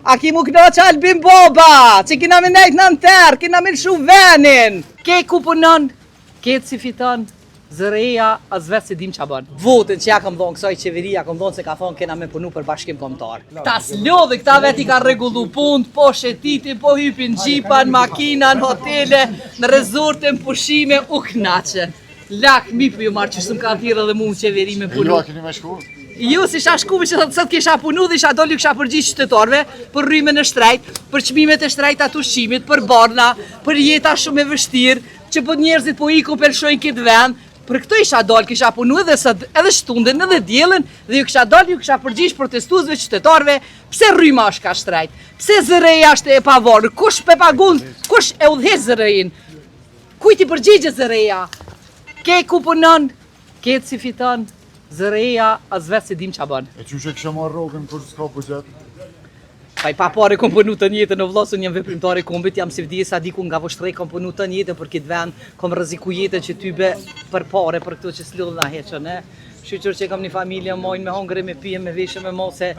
A ki mu knoq Albin Boba, që kina me nejt në tërë, kina me lëshu venin. Ke ku punon, ke si fiton, zëreja as vetë se dim qa bën. Votën që ja kam dhonë kësaj qeveria, kam dhonë se ka thonë kena me punu për bashkim kombëtar. Ta s'lodhe këta veti ka regullu punë, po shetitin, po hypin gjipan, makinan, hotele, në rezorten, pushime, u knaqe. Lak, mi për ju marë që shumë ka thirë dhe mu në qeveri me punu. Jo, a keni me shku? Ju si isha shku me që sot kisha punu dhe isha doli kisha përgjith qytetarve për rryme në shtrejt, për qmimet e shtrejt atë ushqimit, për barna, për jeta shumë e vështirë, që po njerëzit po iku pelshojnë këtë vend. Për këto isha dal, kisha punu edhe shtunden edhe djelen dhe ju kisha dal, ju kisha përgjith protestuzve qytetarve, pse rryma është ka shtrejt, pse zëreja është e pavarë, kush pe pagun, kush e udhes zërejin, kujti përgjigje zëreja, ke ku punon, ke si fiton, zëreja as vetë se dim qa bën. E që që kësha marrë rogën kur s'ka bugjet? Pa i pa pare kom punu të njëtën, në vlasën jam veprimtare kombit, jam si vdi sa diku nga vështrej kom punu të njëtën për këtë vend, kom rëziku jetën që ty be për pare, për këto që s'ludh nga heqën, ne? Shqyqër që kam një familje mojnë me hongre, me pije, me veshë, me mose,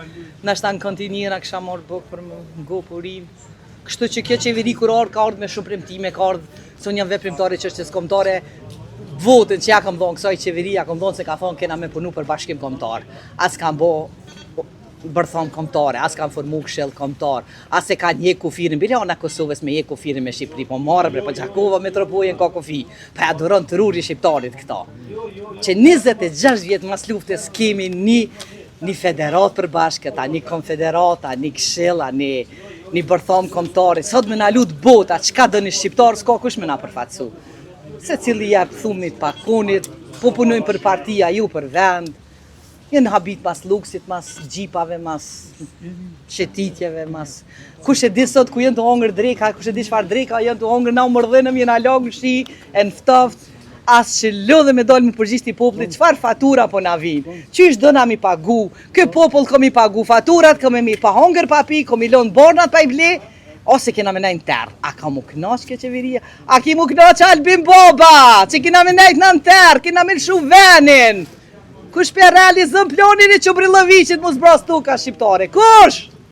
nashta në kontinjera kësha marrë bukë për më ngo purim. Kështu që kjo qeveri kur ardhë, ka ardhë me shumë premtime, ka ardhë, se unë jam veprimtare çështjes kombëtare. Votën që ja kam dhonë kësaj qeveria, kam dhonë se ka thonë kena me punu për bashkim kombëtar. As kam bo bërthon kombëtare, as kam formu këshill kombëtar, as e ka një kufirin, bile ona Kosovës me një kufirin me Shqipëri, po marrë bre, po Gjakova metropolin ka kufi, pa ja duron të ruri shqiptarit këta. Që 26 vjetë mas luftës kemi një federat për bashkëta, një konfederata, një këshilla, një bërthon kombëtari. Sot me na lut bota, çka do një shqiptar, s'ka kush me na përfaqësu. Se cili jep thumit pakunit, po punojnë për partia, ju për vend, jenë habit mas luksit, mas gjipave, mas qetitjeve, mas... Kush e di sot ku jenë të hongër dreka, kush e di çfarë dreka jenë të hongër, na u mërdhenëm, jenë alagë shi, e në ftoft, as që lodhe me dolë me përgjishti popullit, çfarë fatura po na vinë, qysh do na mi pagu, kë popull ko mi pagu faturat, ko mi pa hongër pa pi, ko mi lonë bornat pa i ble, ose kena me nejnë tërë. A ka mu knoq ke qeveria? A ki mu knoq Albin Boba, që kena me nejtë në tërë, kena me lëshu venin. Kush për realizëm plonin e Çubrillaviqit mu zbras tuka shqiptare? Kush?